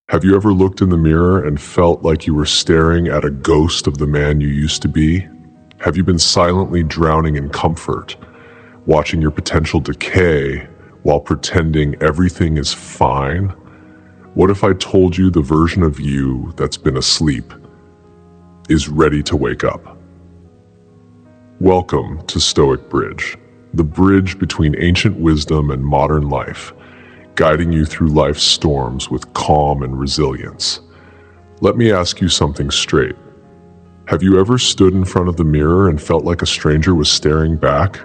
Have you ever looked in the mirror and felt like you were staring at a ghost of the man you used to be? Have you been silently drowning in comfort, watching your potential decay while pretending everything is fine? What if I told you the version of you that's been asleep is ready to wake up? Welcome to Stoic Bridge, the bridge between ancient wisdom and modern life, guiding you through life's storms with calm and resilience. Let me ask you something straight. Have you ever stood in front of the mirror and felt like a stranger was staring back?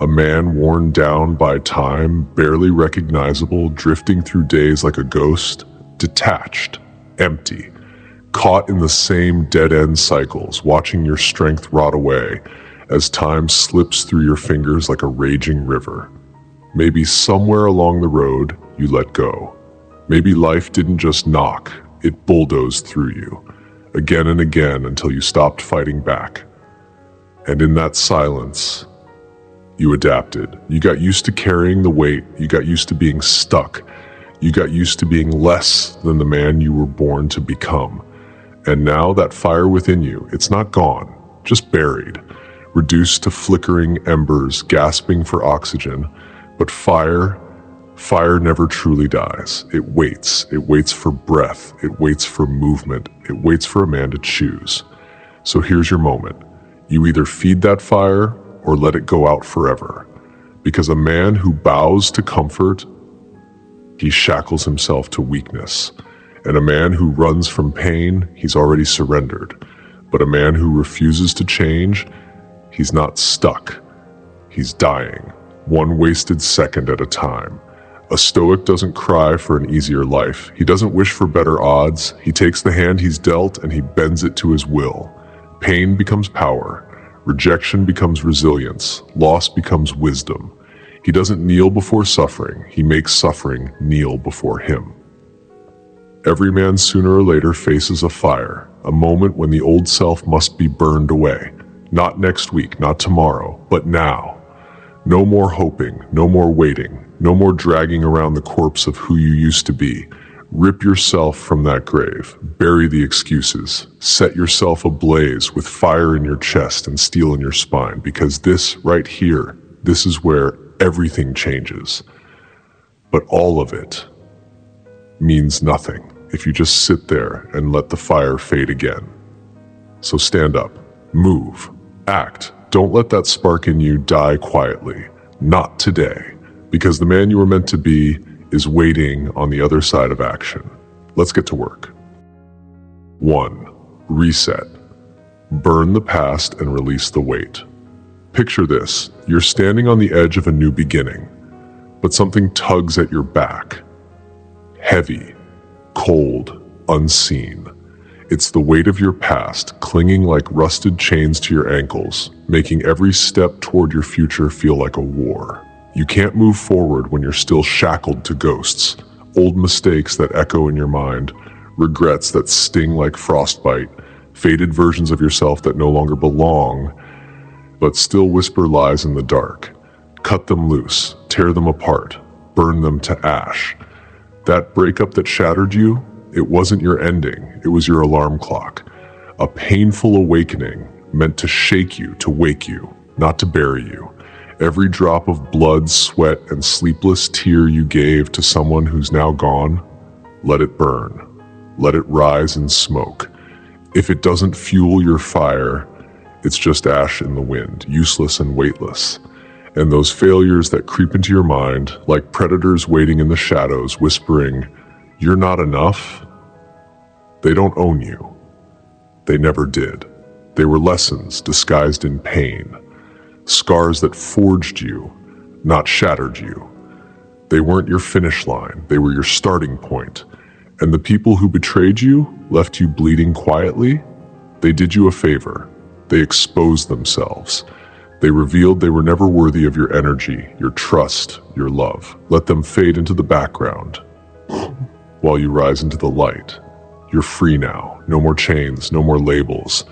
A man worn down by time, barely recognizable, drifting through days like a ghost, detached, empty, caught in the same dead-end cycles, watching your strength rot away as time slips through your fingers like a raging river. Maybe somewhere along the road, you let go. Maybe life didn't just knock, it bulldozed through you, again and again until you stopped fighting back. And in that silence, you adapted. You got used to carrying the weight, you got used to being stuck, you got used to being less than the man you were born to become. And now that fire within you, it's not gone, just buried, reduced to flickering embers, gasping for oxygen. But fire never truly dies. It waits for breath, it waits for movement, it waits for a man to choose. So here's your moment. You either feed that fire or let it go out forever. Because a man who bows to comfort, he shackles himself to weakness. And a man who runs from pain, he's already surrendered. But a man who refuses to change, he's not stuck, he's dying. One wasted second at a time. A Stoic doesn't cry for an easier life. He doesn't wish for better odds. He takes the hand he's dealt and he bends it to his will. Pain becomes power. Rejection becomes resilience. Loss becomes wisdom. He doesn't kneel before suffering. He makes suffering kneel before him. Every man sooner or later faces a fire, a moment when the old self must be burned away. Not next week, not tomorrow, but now. No more hoping, no more waiting, no more dragging around the corpse of who you used to be. Rip yourself from that grave, bury the excuses, set yourself ablaze with fire in your chest and steel in your spine, because this right here, this is where everything changes. But all of it means nothing if you just sit there and let the fire fade again. So stand up, move, act. Don't let that spark in you die quietly. Not today, because the man you were meant to be is waiting on the other side of action. Let's get to work. 1. Reset. Burn the past and release the weight. Picture this. You're standing on the edge of a new beginning, but something tugs at your back. Heavy, cold, unseen. It's the weight of your past, clinging like rusted chains to your ankles, making every step toward your future feel like a war. You can't move forward when you're still shackled to ghosts, old mistakes that echo in your mind, regrets that sting like frostbite, faded versions of yourself that no longer belong, but still whisper lies in the dark. Cut them loose, tear them apart, burn them to ash. That breakup that shattered you, it wasn't your ending, it was your alarm clock. A painful awakening meant to shake you, to wake you, not to bury you. Every drop of blood, sweat, and sleepless tear you gave to someone who's now gone, let it burn. Let it rise in smoke. If it doesn't fuel your fire, it's just ash in the wind, useless and weightless. And those failures that creep into your mind, like predators waiting in the shadows, whispering, "You're not enough," they don't own you. They never did. They were lessons disguised in pain. Scars that forged you, not shattered you. They weren't your finish line, they were your starting point. And the people who betrayed you, left you bleeding quietly, they did you a favor. They exposed themselves. They revealed they were never worthy of your energy, your trust, your love. Let them fade into the background while you rise into the light. You're free now. No more chains, no more labels.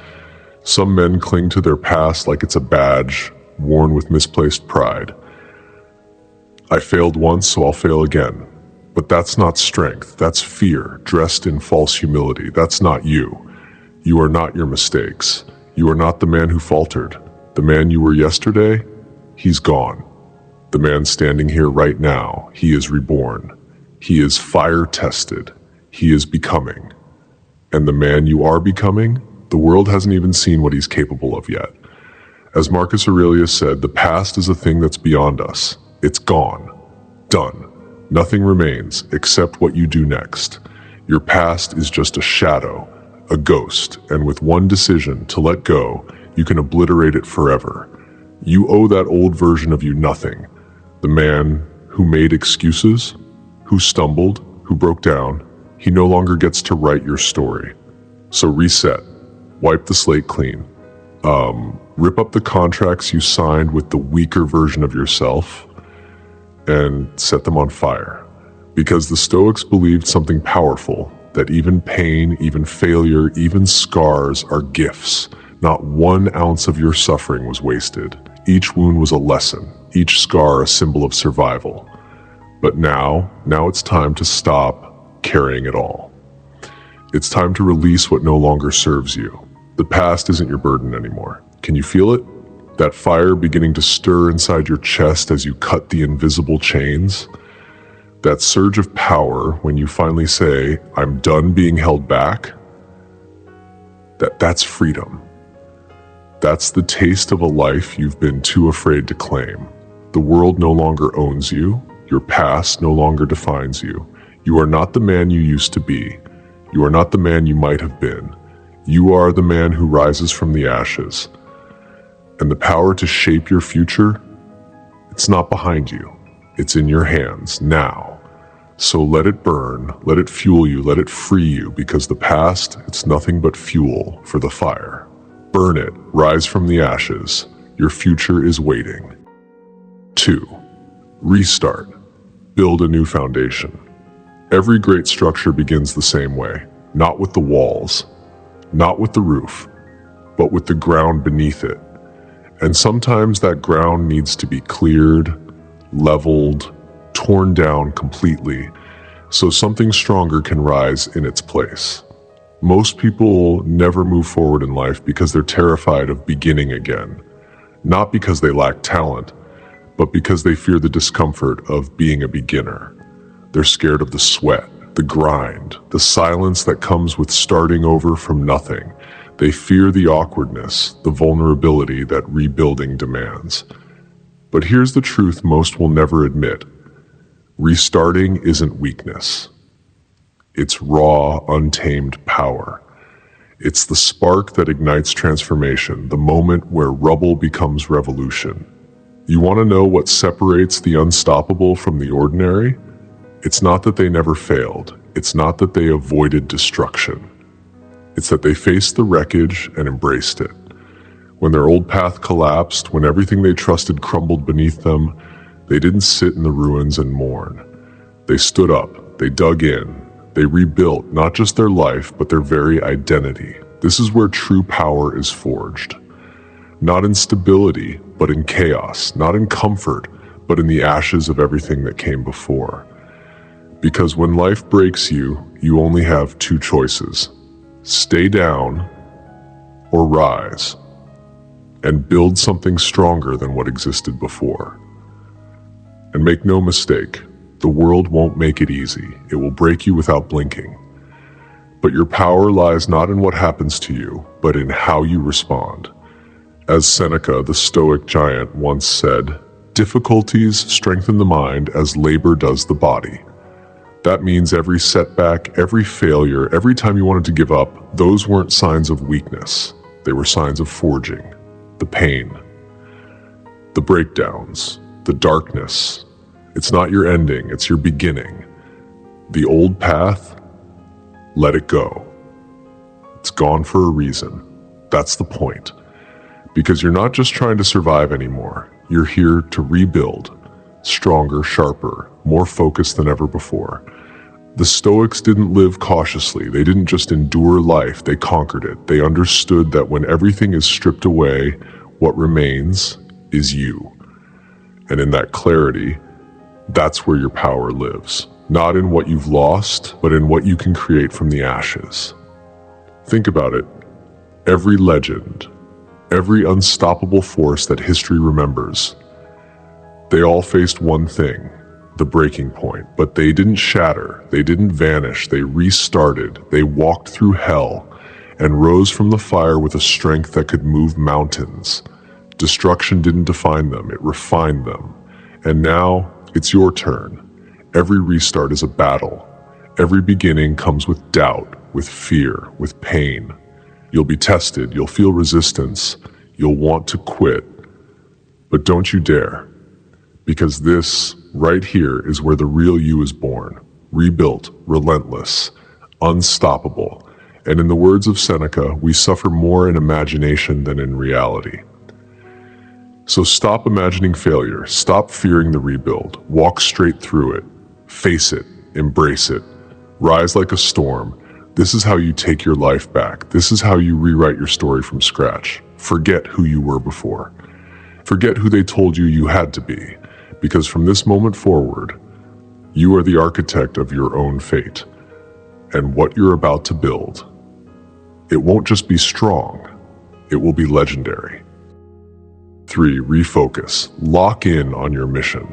Some men cling to their past like it's a badge, worn with misplaced pride. I failed once, so I'll fail again. But that's not strength, that's fear, dressed in false humility. That's not you. You are not your mistakes. You are not the man who faltered. The man you were yesterday, he's gone. The man standing here right now, he is reborn. He is fire-tested. He is becoming. And the man you are becoming, the world hasn't even seen what he's capable of yet. As Marcus Aurelius said, the past is a thing that's beyond us. It's gone. Done. Nothing remains except what you do next. Your past is just a shadow, a ghost, and with one decision to let go, you can obliterate it forever. You owe that old version of you nothing. The man who made excuses, who stumbled, who broke down, he no longer gets to write your story. So reset, wipe the slate clean, rip up the contracts you signed with the weaker version of yourself and set them on fire. Because the Stoics believed something powerful, that even pain, even failure, even scars are gifts. Not 1 ounce of your suffering was wasted. Each wound was a lesson, each scar a symbol of survival. But now it's time to stop carrying it all. It's time to release what no longer serves you. The past isn't your burden anymore. Can you feel it? That fire beginning to stir inside your chest as you cut the invisible chains? That surge of power when you finally say, I'm done being held back? That's freedom. That's the taste of a life you've been too afraid to claim. The world no longer owns you. Your past no longer defines you. You are not the man you used to be. You are not the man you might have been. You are the man who rises from the ashes. And the power to shape your future, it's not behind you. It's in your hands now. So let it burn, let it fuel you, let it free you, because the past, it's nothing but fuel for the fire. Burn it, rise from the ashes. Your future is waiting. 2. Restart. Build a new foundation. Every great structure begins the same way, not with the walls, not with the roof, but with the ground beneath it. And sometimes that ground needs to be cleared, leveled, torn down completely, so something stronger can rise in its place. Most people never move forward in life because they're terrified of beginning again. Not because they lack talent, but because they fear the discomfort of being a beginner. They're scared of the sweat, the grind, the silence that comes with starting over from nothing. They fear the awkwardness, the vulnerability that rebuilding demands. But here's the truth most will never admit. Restarting isn't weakness. It's raw, untamed power. It's the spark that ignites transformation, the moment where rubble becomes revolution. You want to know what separates the unstoppable from the ordinary? It's not that they never failed. It's not that they avoided destruction. It's that they faced the wreckage and embraced it. When their old path collapsed, when everything they trusted crumbled beneath them, they didn't sit in the ruins and mourn. They stood up, they dug in, they rebuilt not just their life, but their very identity. This is where true power is forged. Not in stability, but in chaos. Not in comfort, but in the ashes of everything that came before. Because when life breaks you, you only have 2 choices. Stay down or rise and build something stronger than what existed before. And make no mistake, the world won't make it easy. It will break you without blinking. But your power lies not in what happens to you, but in how you respond. As Seneca, the Stoic giant, once said, difficulties strengthen the mind as labor does the body. That means every setback, every failure, every time you wanted to give up, those weren't signs of weakness. They were signs of forging. The pain, the breakdowns, the darkness. It's not your ending, it's your beginning. The old path, let it go. It's gone for a reason. That's the point. Because you're not just trying to survive anymore. You're here to rebuild. Stronger, sharper, more focused than ever before. The Stoics didn't live cautiously. They didn't just endure life, they conquered it. They understood that when everything is stripped away, what remains is you. And in that clarity, that's where your power lives. not in what you've lost, but in what you can create from the ashes. Think about it. Every legend, every unstoppable force that history remembers, they all faced one thing, the breaking point, but they didn't shatter, they didn't vanish, they restarted, they walked through hell and rose from the fire with a strength that could move mountains. Destruction didn't define them, it refined them. And now, it's your turn. Every restart is a battle. Every beginning comes with doubt, with fear, with pain. You'll be tested, you'll feel resistance, you'll want to quit. But don't you dare. Because this, right here, is where the real you is born. Rebuilt, relentless, unstoppable. And in the words of Seneca, we suffer more in imagination than in reality. So stop imagining failure, stop fearing the rebuild, walk straight through it, face it, embrace it, rise like a storm. This is how you take your life back. This is how you rewrite your story from scratch. Forget who you were before. Forget who they told you you had to be, because from this moment forward, you are the architect of your own fate. And what you're about to build, it won't just be strong, it will be legendary. 3. Refocus. Lock in on your mission.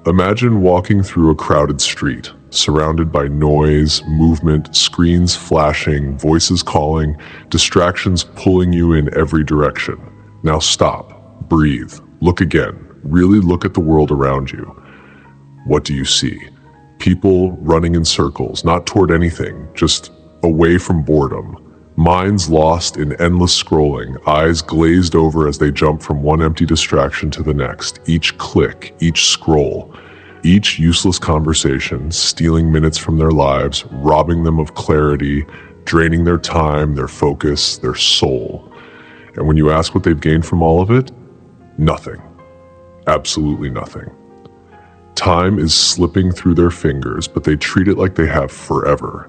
Imagine walking through a crowded street, surrounded by noise, movement, screens flashing, voices calling, distractions pulling you in every direction. Now stop, breathe, look again, really look at the world around you. What do you see? People running in circles, not toward anything, just away from boredom. Minds lost in endless scrolling, eyes glazed over as they jump from one empty distraction to the next. Each click, each scroll, each useless conversation, stealing minutes from their lives, robbing them of clarity, draining their time, their focus, their soul. And when you ask what they've gained from all of it, nothing. Absolutely nothing. Time is slipping through their fingers, but they treat it like they have forever.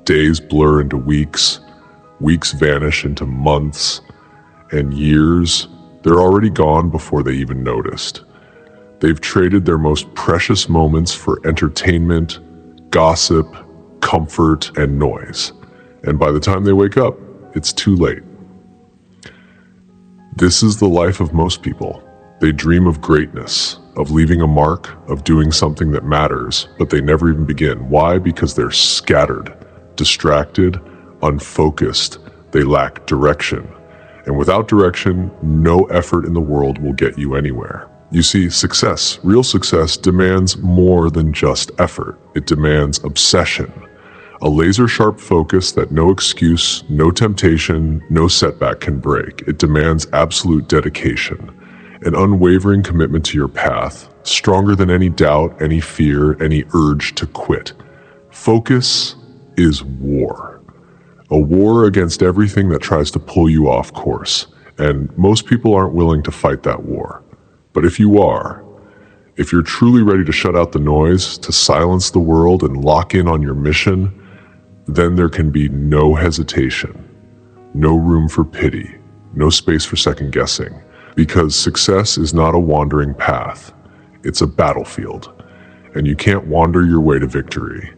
Days blur into weeks, weeks vanish into months, and years, they're already gone before they even noticed. They've traded their most precious moments for entertainment, gossip, comfort, and noise. And by the time they wake up, it's too late. This is the life of most people. They dream of greatness, of leaving a mark, of doing something that matters, but they never even begin. Why? Because they're scattered, distracted, unfocused. They lack direction. And without direction, no effort in the world will get you anywhere. You see, success, real success, demands more than just effort. It demands obsession. A laser-sharp focus that no excuse, no temptation, no setback can break. It demands absolute dedication. An unwavering commitment to your path, stronger than any doubt, any fear, any urge to quit. Focus is war. A war against everything that tries to pull you off course. And most people aren't willing to fight that war. But if you are, if you're truly ready to shut out the noise, to silence the world and lock in on your mission, then there can be no hesitation, no room for pity, no space for second guessing. Because success is not a wandering path, it's a battlefield. And you can't wander your way to victory.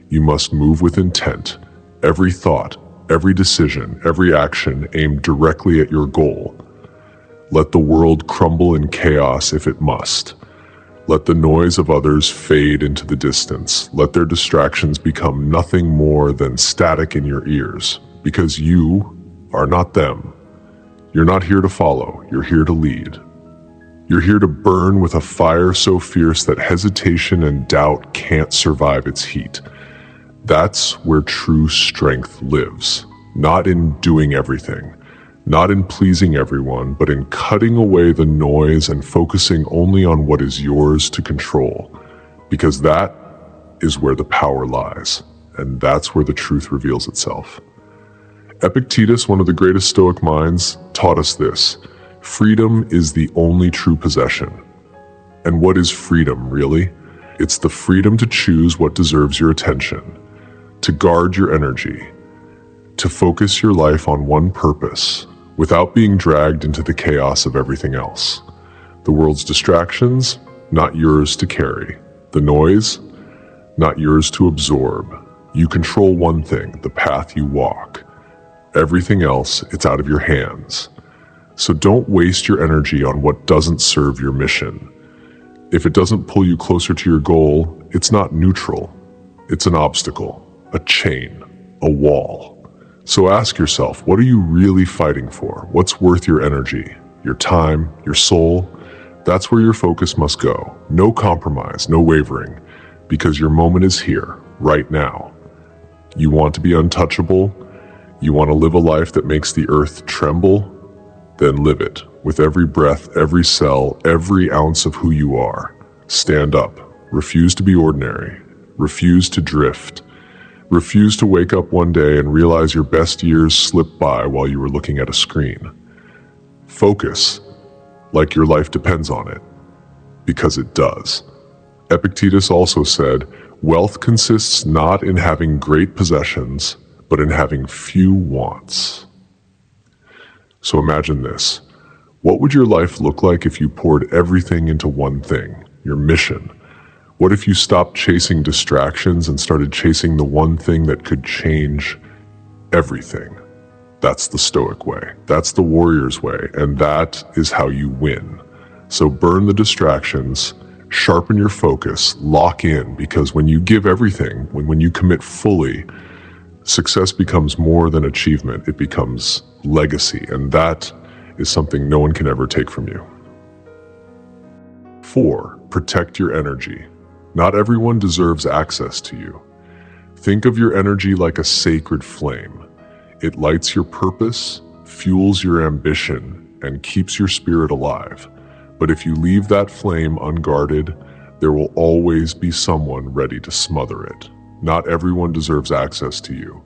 You must move with intent. Every thought, every decision, every action aimed directly at your goal. Let the world crumble in chaos if it must. Let the noise of others fade into the distance. Let their distractions become nothing more than static in your ears. Because you are not them. You're not here to follow, you're here to lead. You're here to burn with a fire so fierce that hesitation and doubt can't survive its heat. That's where true strength lives. Not in doing everything, not in pleasing everyone, but in cutting away the noise and focusing only on what is yours to control. Because that is where the power lies, and that's where the truth reveals itself. Epictetus, one of the greatest Stoic minds, taught us this: freedom is the only true possession. And what is freedom, really? It's the freedom to choose what deserves your attention, to guard your energy, to focus your life on one purpose, without being dragged into the chaos of everything else. The world's distractions, not yours to carry. The noise, not yours to absorb. You control one thing, the path you walk. Everything else, it's out of your hands. So don't waste your energy on what doesn't serve your mission. If it doesn't pull you closer to your goal, it's not neutral. It's an obstacle, a chain, a wall. So ask yourself, what are you really fighting for? What's worth your energy, your time, your soul? That's where your focus must go. No compromise, no wavering, because your moment is here, right now. You want to be untouchable? You want to live a life that makes the earth tremble? Then live it, with every breath, every cell, every ounce of who you are. Stand up. Refuse to be ordinary. Refuse to drift. Refuse to wake up one day and realize your best years slipped by while you were looking at a screen. Focus, like your life depends on it, because it does. Epictetus also said, "Wealth consists not in having great possessions, but in having few wants." So imagine this. What would your life look like if you poured everything into one thing, your mission? What if you stopped chasing distractions and started chasing the one thing that could change everything? That's the Stoic way. That's the warrior's way, and that is how you win. So burn the distractions, sharpen your focus, lock in, because when you give everything, when you commit fully, success becomes more than achievement. It becomes legacy, and that is something no one can ever take from you. 4. Protect your energy. Not everyone deserves access to you. Think of your energy like a sacred flame. It lights your purpose, fuels your ambition, and keeps your spirit alive. But if you leave that flame unguarded, there will always be someone ready to smother it. Not everyone deserves access to you.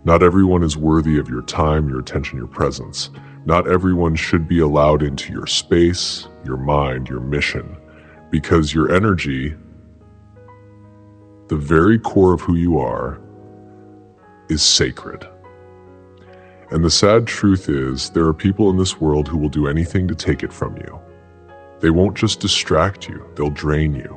Not everyone is worthy of your time, your attention, your presence. Not everyone should be allowed into your space, your mind, your mission, because your energy, the very core of who you are, is sacred. And the sad truth is, there are people in this world who will do anything to take it from you. They won't just distract you, they'll drain you.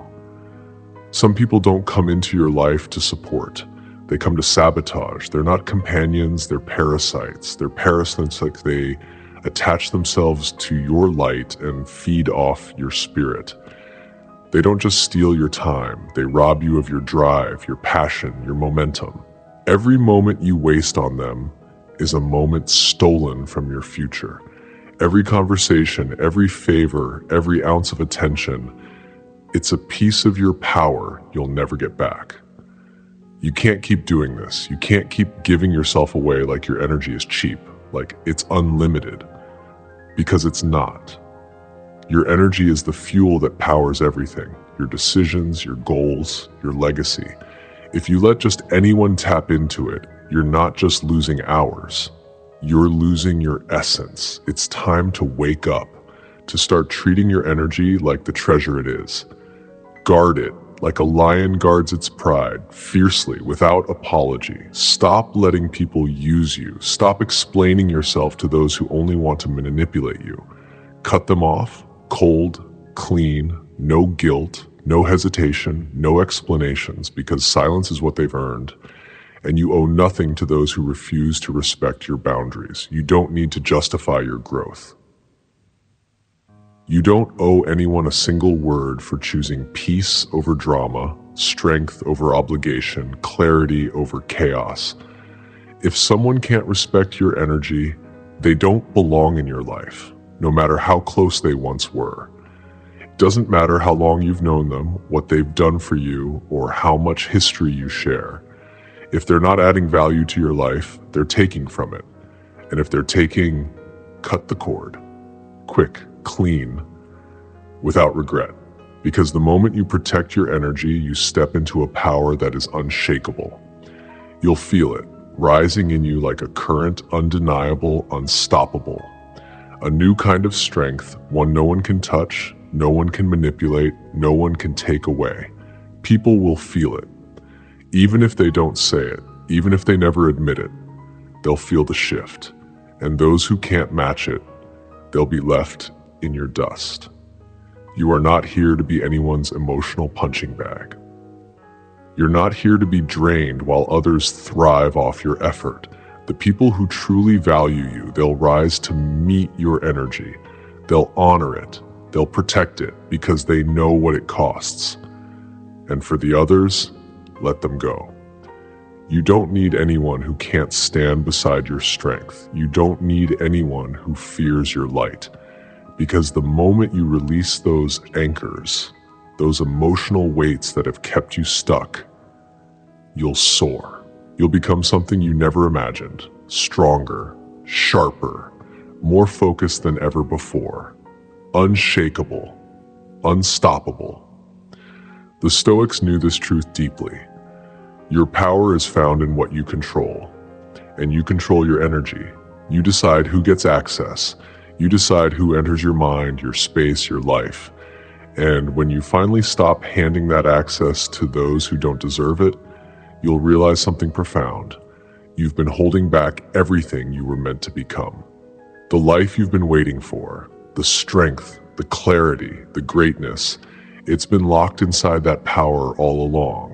Some people don't come into your life to support. They come to sabotage. They're not companions, they're parasites. They're parasites, like they attach themselves to your light and feed off your spirit. They don't just steal your time, they rob you of your drive, your passion, your momentum. Every moment you waste on them is a moment stolen from your future. Every conversation, every favor, every ounce of attention, it's a piece of your power you'll never get back. You can't keep doing this. You can't keep giving yourself away like your energy is cheap, like it's unlimited, because it's not. Your energy is the fuel that powers everything, your decisions, your goals, your legacy. If you let just anyone tap into it, you're not just losing hours, you're losing your essence. It's time to wake up, to start treating your energy like the treasure it is. Guard it like a lion guards its pride, fiercely, without apology. Stop letting people use you. Stop explaining yourself to those who only want to manipulate you. Cut them off, cold, clean, no guilt, no hesitation, no explanations, because silence is what they've earned. And you owe nothing to those who refuse to respect your boundaries. You don't need to justify your growth. You don't owe anyone a single word for choosing peace over drama, strength over obligation, clarity over chaos. If someone can't respect your energy, they don't belong in your life, no matter how close they once were. It doesn't matter how long you've known them, what they've done for you, or how much history you share. If they're not adding value to your life, they're taking from it. And if they're taking, cut the cord. Quick, clean, without regret. Because the moment you protect your energy, you step into a power that is unshakable. You'll feel it, rising in you like a current, undeniable, unstoppable. A new kind of strength, one no one can touch, no one can manipulate, no one can take away. People will feel it. Even if they don't say it, even if they never admit it, they'll feel the shift. And those who can't match it, they'll be left in your dust. You are not here to be anyone's emotional punching bag. You're not here to be drained while others thrive off your effort. The people who truly value you, they'll rise to meet your energy. They'll honor it. They'll protect it because they know what it costs. And for the others, let them go. You don't need anyone who can't stand beside your strength. You don't need anyone who fears your light. Because the moment you release those anchors, those emotional weights that have kept you stuck, you'll soar. You'll become something you never imagined, stronger, sharper, more focused than ever before, unshakable, unstoppable. The Stoics knew this truth deeply. Your power is found in what you control, and you control your energy. You decide who gets access. You decide who enters your mind, your space, your life. And when you finally stop handing that access to those who don't deserve it, you'll realize something profound. You've been holding back everything you were meant to become. The life you've been waiting for, the strength, the clarity, the greatness, it's been locked inside that power all along.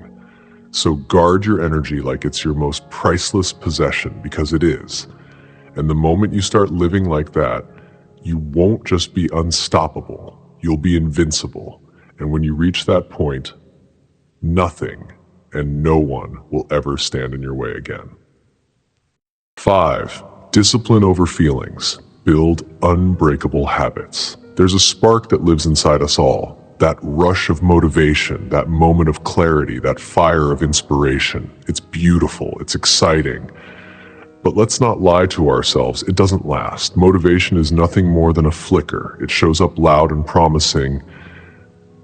So guard your energy like it's your most priceless possession, because it is. And the moment you start living like that, you won't just be unstoppable, you'll be invincible. And when you reach that point, nothing and no one will ever stand in your way again. 5. Discipline over feelings. Build unbreakable habits. There's a spark that lives inside us all. That rush of motivation, that moment of clarity, that fire of inspiration. It's beautiful, it's exciting. But let's not lie to ourselves, it doesn't last. Motivation is nothing more than a flicker. It shows up loud and promising,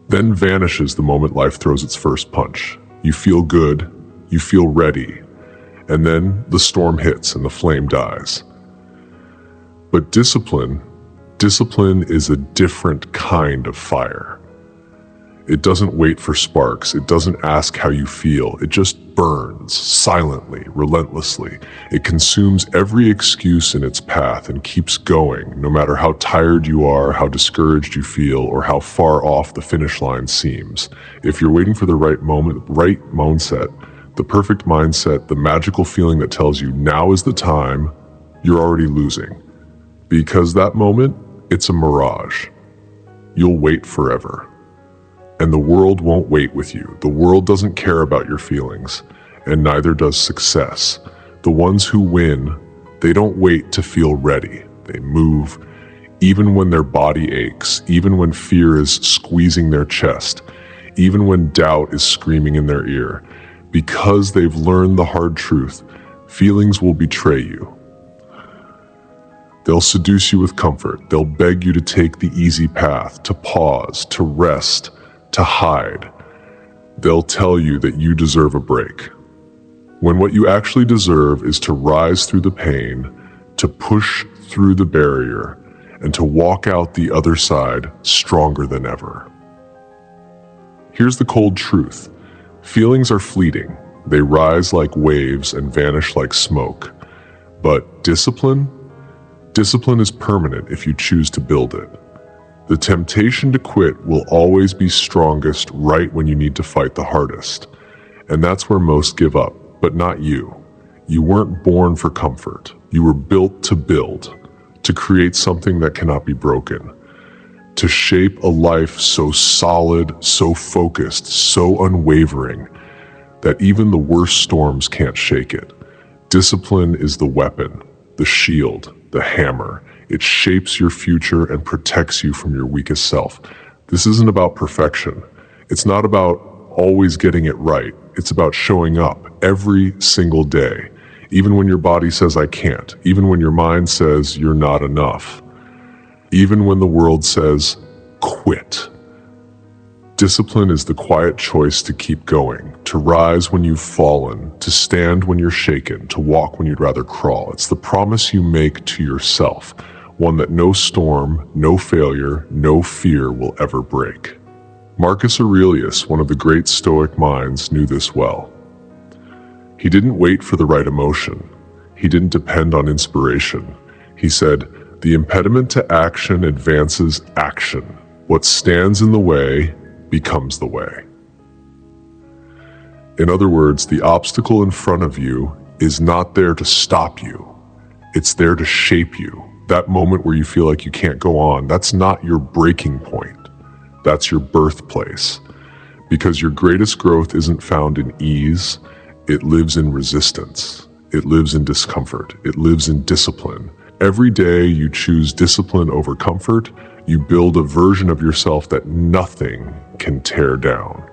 then vanishes the moment life throws its first punch. You feel good, you feel ready, and then the storm hits and the flame dies. But discipline is a different kind of fire. It doesn't wait for sparks. It doesn't ask how you feel. It just burns silently, relentlessly. It consumes every excuse in its path and keeps going, no matter how tired you are, how discouraged you feel, or how far off the finish line seems. If you're waiting for the right moment, right mindset, the perfect mindset, the magical feeling that tells you now is the time, you're already losing. Because that moment, it's a mirage. You'll wait forever. And the world won't wait with you. The world doesn't care about your feelings, and neither does success. The ones who win, they don't wait to feel ready. They move, even when their body aches, even when fear is squeezing their chest, even when doubt is screaming in their ear. Because they've learned the hard truth, feelings will betray you. They'll seduce you with comfort. They'll beg you to take the easy path, to pause, to rest, to hide. They'll tell you that you deserve a break, when what you actually deserve is to rise through the pain, to push through the barrier, and to walk out the other side stronger than ever. Here's the cold truth. Feelings are fleeting. They rise like waves and vanish like smoke. But discipline is permanent if you choose to build it. The temptation to quit will always be strongest right when you need to fight the hardest. And that's where most give up, but not you. You weren't born for comfort. You were built to build, to create something that cannot be broken, to shape a life so solid, so focused, so unwavering, that even the worst storms can't shake it. Discipline is the weapon, the shield, the hammer. It shapes your future and protects you from your weakest self. This isn't about perfection. It's not about always getting it right. It's about showing up every single day, even when your body says I can't, even when your mind says you're not enough, even when the world says quit. Discipline is the quiet choice to keep going, to rise when you've fallen, to stand when you're shaken, to walk when you'd rather crawl. It's the promise you make to yourself, one that no storm, no failure, no fear will ever break. Marcus Aurelius, one of the great Stoic minds, knew this well. He didn't wait for the right emotion. He didn't depend on inspiration. He said, "The impediment to action advances action. What stands in the way becomes the way." In other words, the obstacle in front of you is not there to stop you. It's there to shape you. That moment where you feel like you can't go on, that's not your breaking point. That's your birthplace. Because your greatest growth isn't found in ease, it lives in resistance. It lives in discomfort. It lives in discipline. Every day you choose discipline over comfort, you build a version of yourself that nothing can tear down.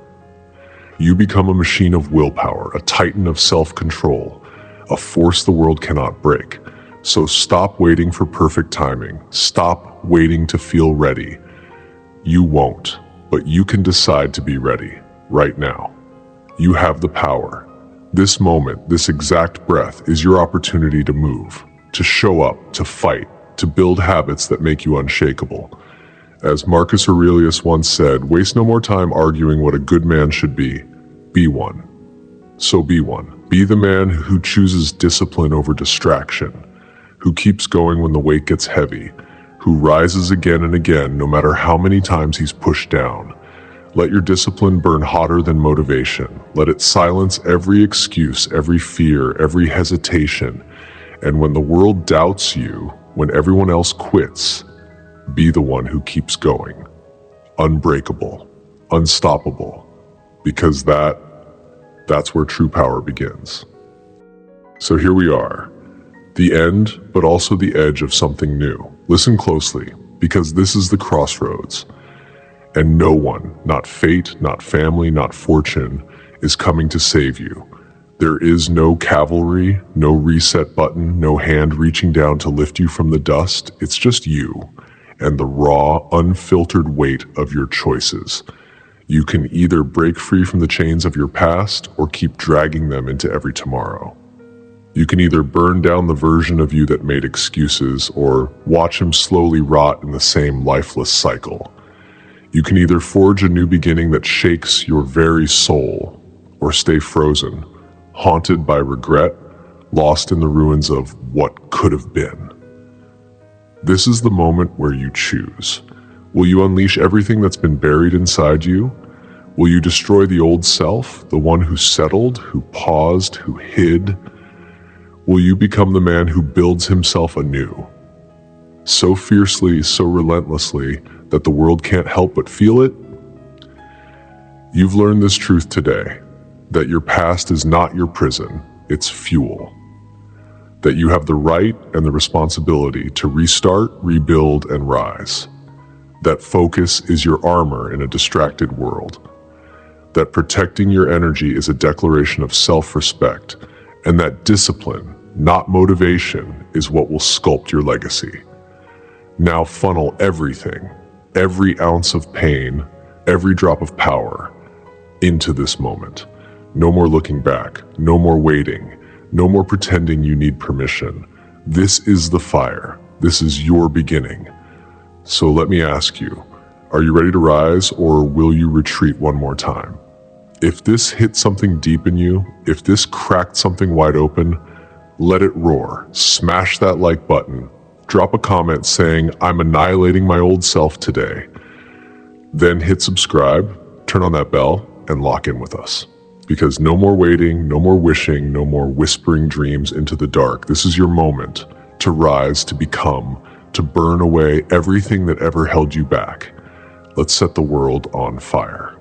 You become a machine of willpower, a titan of self-control, a force the world cannot break. So stop waiting for perfect timing. Stop waiting to feel ready. You won't, but you can decide to be ready right now. You have the power. This moment, this exact breath, is your opportunity to move, to show up, to fight, to build habits that make you unshakable. As Marcus Aurelius once said, waste no more time arguing what a good man should be. Be one. So be one. Be the man who chooses discipline over distraction, who keeps going when the weight gets heavy, who rises again and again no matter how many times he's pushed down. Let your discipline burn hotter than motivation. Let it silence every excuse, every fear, every hesitation. And when the world doubts you, when everyone else quits, be the one who keeps going. Unbreakable, unstoppable, because that's where true power begins. So here we are, the end, but also the edge of something new. Listen closely, because this is the crossroads. And no one, not fate, not family, not fortune, is coming to save you. There is no cavalry, no reset button, no hand reaching down to lift you from the dust. It's just you and the raw, unfiltered weight of your choices. You can either break free from the chains of your past or keep dragging them into every tomorrow. You can either burn down the version of you that made excuses or watch him slowly rot in the same lifeless cycle. You can either forge a new beginning that shakes your very soul or stay frozen, haunted by regret, lost in the ruins of what could have been. This is the moment where you choose. Will you unleash everything that's been buried inside you? Will you destroy the old self, the one who settled, who paused, who hid? Will you become the man who builds himself anew? So fiercely, so relentlessly, that the world can't help but feel it? You've learned this truth today, that your past is not your prison, it's fuel. That you have the right and the responsibility to restart, rebuild, and rise. That focus is your armor in a distracted world. That protecting your energy is a declaration of self-respect, and that discipline, not motivation, is what will sculpt your legacy. Now funnel everything, every ounce of pain, every drop of power, into this moment. No more looking back, no more waiting, no more pretending you need permission. This is the fire. This is your beginning. So let me ask you, are you ready to rise, or will you retreat one more time? If this hit something deep in you, if this cracked something wide open, let it roar. Smash that like button. Drop a comment saying, I'm annihilating my old self today. Then hit subscribe, turn on that bell, and lock in with us. Because no more waiting, no more wishing, no more whispering dreams into the dark. This is your moment to rise, to become, to burn away everything that ever held you back. Let's set the world on fire.